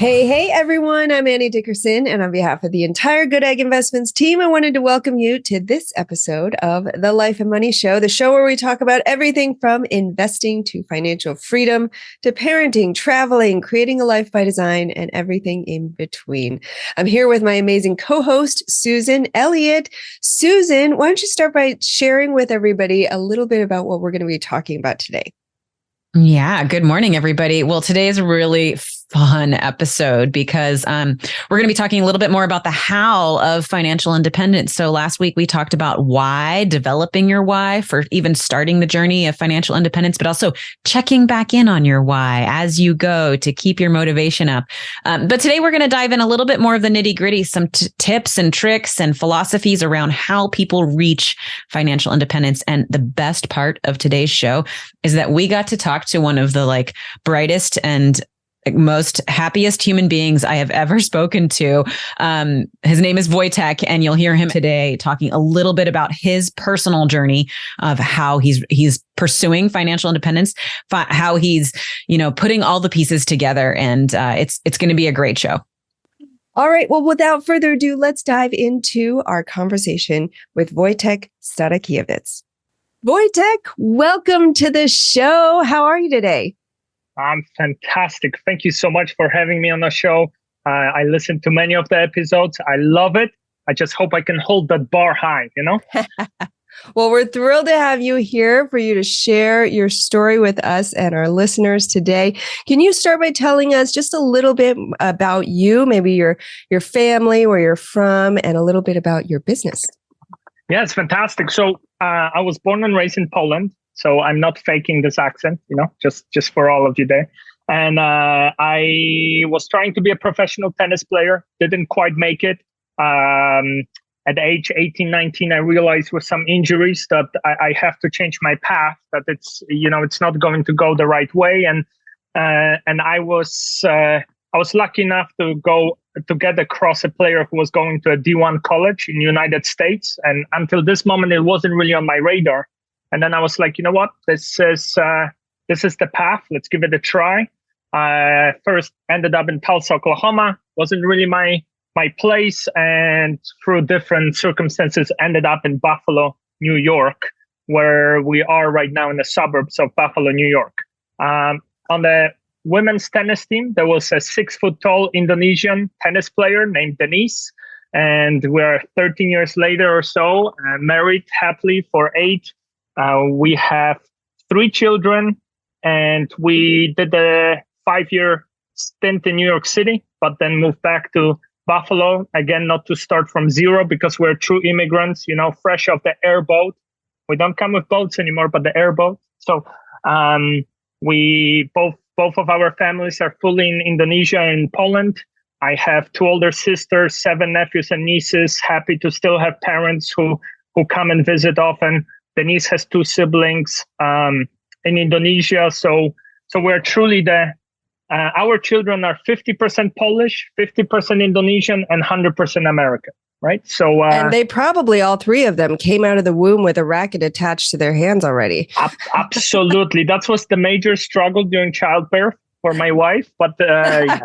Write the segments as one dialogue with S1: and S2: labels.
S1: Hey, everyone. I'm Annie Dickerson, and on behalf of the entire Goodegg Investments team, I wanted to welcome you to this episode of The Life and Money Show, the show where we talk about everything from investing to financial freedom to parenting, traveling, creating a life by design, and everything in between. I'm here with my amazing co-host, Susan Elliott. Susan, why don't you start by sharing with everybody a little bit about what we're going to be talking about today?
S2: Yeah. Good morning, everybody. Well, today is a really fun episode because we're going to be talking a little bit more about the how of financial independence. So last week we talked about why, developing your why for even starting the journey of financial independence, but also checking back in on your why as you go to keep your motivation up. But today we're going to dive in a little bit more of the nitty gritty, some tips and tricks and philosophies around how people reach financial independence. And the best part of today's show is that we got to talk to one of the brightest and most happiest human beings I have ever spoken to. His name is Wojtek, and you'll hear him today talking a little bit about his personal journey of how he's pursuing financial independence, how he's, putting all the pieces together. And it's going to be a great show.
S1: All right. Well, without further ado, let's dive into our conversation with Wojtek Starakiewicz. Wojtek, welcome to the show. How are you today?
S3: I'm fantastic. Thank you so much for having me on the show. I listened to many of the episodes. I love it. I just hope I can hold that bar high,
S1: Well, we're thrilled to have you here for you to share your story with us and our listeners today. Can you start by telling us just a little bit about you, maybe your family, where you're from, and a little bit about your business?
S3: Yeah, it's fantastic. So I was born and raised in Poland. So I'm not faking this accent, just for all of you there. And I was trying to be a professional tennis player, didn't quite make it. At age 18, 19, I realized with some injuries that I have to change my path, that it's not going to go the right way. And I was lucky enough to get across a player who was going to a D1 college in the United States. And until this moment, it wasn't really on my radar. And then I was like, you know what? This is the path. Let's give it a try. First ended up in Tulsa, Oklahoma. Wasn't really my place, and through different circumstances ended up in Buffalo, New York, where we are right now in the suburbs of Buffalo, New York. On the women's tennis team, there was a 6-foot-tall Indonesian tennis player named Denise, and we're 13 years later or so, married happily for 8. We have 3 children, and we did a 5-year stint in New York City, but then moved back to Buffalo, again, not to start from zero, because we're true immigrants, fresh off the airboat. We don't come with boats anymore, but the airboat. So we both of our families are fully in Indonesia and Poland. I have 2 older sisters, 7 nephews and nieces, happy to still have parents who come and visit often. Denise has 2 siblings in Indonesia. So we're truly our children are 50% Polish, 50% Indonesian, and 100% American, right? So
S1: and they probably, all 3 of them, came out of the womb with a racket attached to their hands already.
S3: Absolutely. That was the major struggle during childbirth for my wife. But no.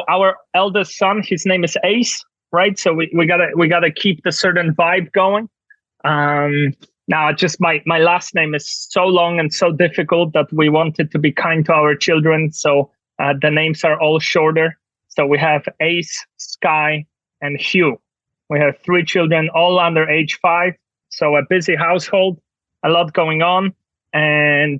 S3: Our eldest son, his name is Ace. Right, so we gotta keep the certain vibe going. Now, just my last name is so long and so difficult that we wanted to be kind to our children. So the names are all shorter. So we have Ace, Sky, and Hugh. We have 3 children, all under age 5. So a busy household, a lot going on, and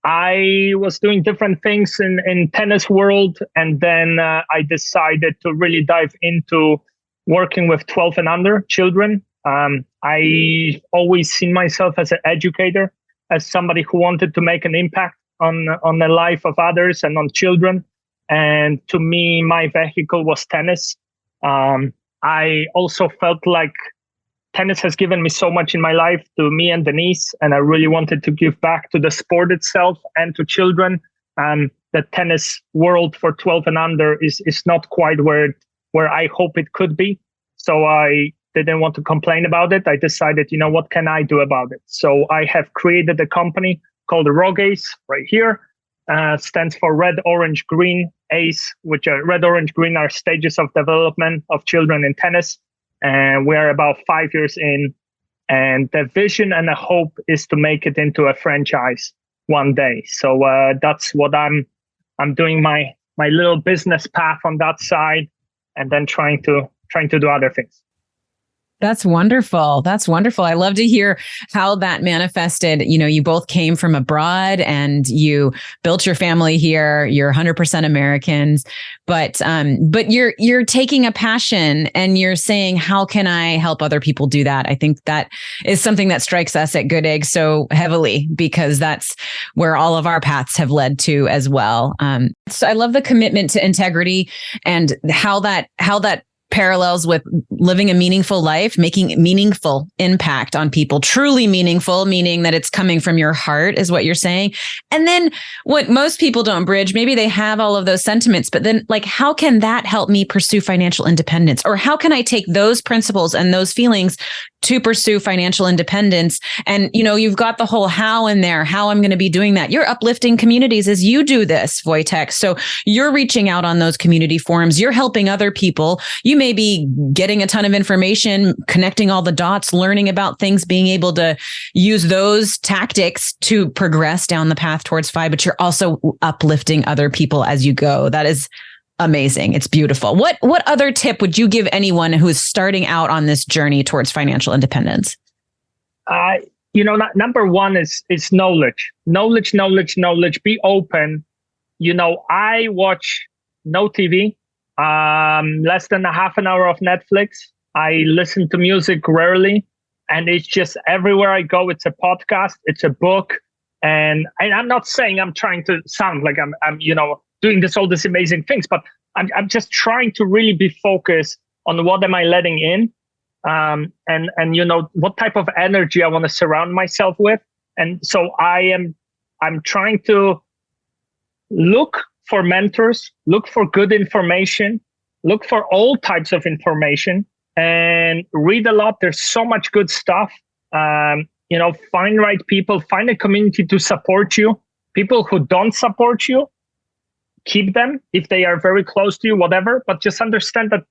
S3: I was doing different things in tennis world, and then I decided to really dive into working with 12 and under children. I always seen myself as an educator, as somebody who wanted to make an impact on the life of others and on children. And to me, my vehicle was tennis. I also felt like tennis has given me so much in my life, to me and Denise, and I really wanted to give back to the sport itself and to children. The tennis world for 12 and under is not quite where I hope it could be. So I didn't want to complain about it. I decided, what can I do about it? So I have created a company called Goodegg right here. stands for red, orange, green. ACE, which are red, orange, green, are stages of development of children in tennis. And we are about 5 years in. And the vision and the hope is to make it into a franchise one day. So that's what I'm doing my little business path on that side, and then trying to do other things.
S2: That's wonderful. That's wonderful. I love to hear how that manifested. You know, you both came from abroad and you built your family here. You're 100% Americans, but you're taking a passion and you're saying, how can I help other people do that? I think that is something that strikes us at Goodegg so heavily, because that's where all of our paths have led to as well. So I love the commitment to integrity and how that parallels with living a meaningful life, making meaningful impact on people, truly meaningful, meaning that it's coming from your heart is what you're saying. And then what most people don't bridge, maybe they have all of those sentiments, but then like, how can that help me pursue financial independence? Or how can I take those principles and those feelings to pursue financial independence? And, you know, you've got the whole how in there, how I'm going to be doing that. You're uplifting communities as you do this, Wojtek. So you're reaching out on those community forums. You're helping other people. You may be getting a ton of information, connecting all the dots, learning about things, being able to use those tactics to progress down the path towards FI, but you're also uplifting other people as you go. That is amazing. It's beautiful. What other tip would you give anyone who is starting out on this journey towards financial independence?
S3: Number one is knowledge. Knowledge. Be open. You know, I watch no TV, less than a half an hour of Netflix. I listen to music rarely, and it's just everywhere I go, it's a podcast, it's a book. And I'm not saying I'm trying to sound like I'm doing all these amazing things, but I'm just trying to really be focused on what am I letting in, and what type of energy I want to surround myself with. And so I'm trying to look for mentors, look for good information, look for all types of information, and read a lot. There's so much good stuff. Find right people, find a community to support you. People who don't support you, keep them if they are very close to you, whatever. But just understand that,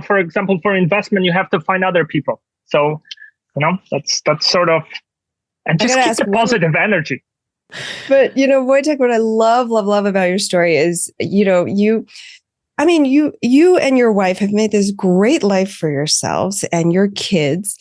S3: for example, for investment, you have to find other people. So, that's sort of, and just keep the positive energy.
S1: But, Wojtek, what I love about your story is, you and your wife have made this great life for yourselves and your kids,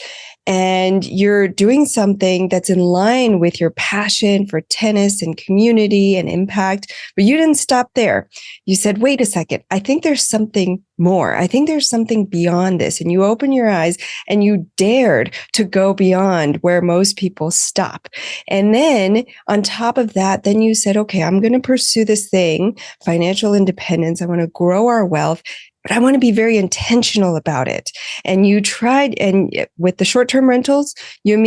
S1: and you're doing something that's in line with your passion for tennis and community and impact. But you didn't stop there. You said, wait a second, I think there's something more. I think there's something beyond this. And you opened your eyes and you dared to go beyond where most people stop. And then on top of that, then you said, okay, I'm going to pursue this thing, financial independence. I want to grow our wealth, but I want to be very intentional about it. And you tried, and with the short-term rentals, you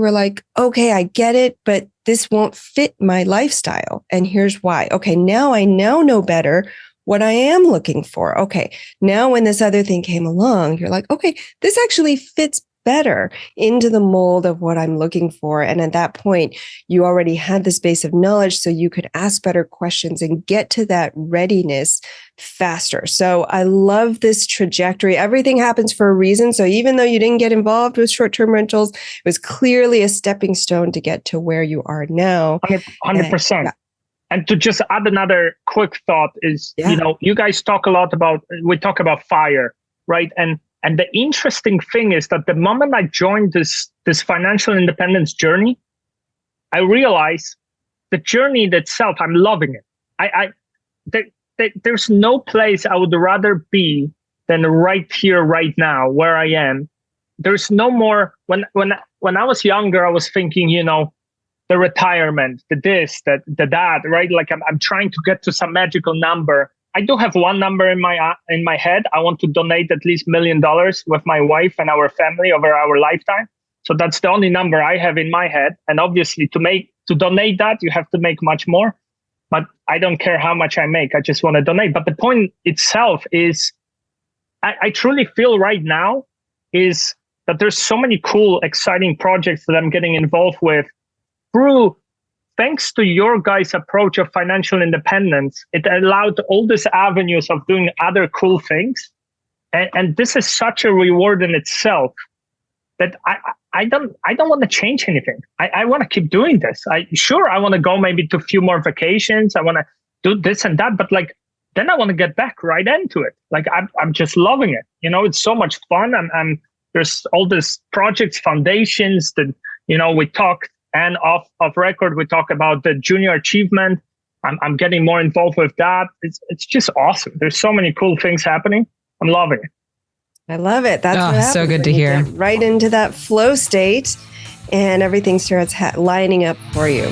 S1: were like, okay, I get it, but this won't fit my lifestyle. And here's why. Okay, now I know better what I am looking for. Okay, now when this other thing came along, you're like, okay, this actually fits better into the mold of what I'm looking for. And at that point, you already had this base of knowledge, so you could ask better questions and get to that readiness faster. So I love this trajectory. Everything happens for a reason. So even though you didn't get involved with short-term rentals, it was clearly a stepping stone to get to where you are now.
S3: 100%. And to just add another quick thought is, you guys talk about fire, right? And the interesting thing is that the moment I joined this financial independence journey, I realized the journey itself, I'm loving it. There's no place I would rather be than right here, right now, where I am. There's no more. When I was younger, I was thinking, the retirement, the this, the that, right? Like I'm trying to get to some magical number. I do have one number in my head. I want to donate at least $1 million with my wife and our family over our lifetime. So that's the only number I have in my head. And obviously to donate that, you have to make much more. But I don't care how much I make. I just want to donate. But the point itself is, I truly feel right now is that there's so many cool, exciting projects that I'm getting involved with through thanks to your guys' approach of financial independence, it allowed all these avenues of doing other cool things. And this is such a reward in itself that I don't want to change anything. I want to keep doing this. I want to go maybe to a few more vacations. I want to do this and that, but like, then I want to get back right into it. Like I'm just loving it. It's so much fun. And there's all these projects, foundations that, we talk, and off record, we talk about the junior achievement. I'm getting more involved with that. It's just awesome. There's so many cool things happening. I'm loving it.
S1: I love it. That's what happens
S2: so good to
S1: when you
S2: hear.
S1: get right into that flow state and everything starts lining up for you.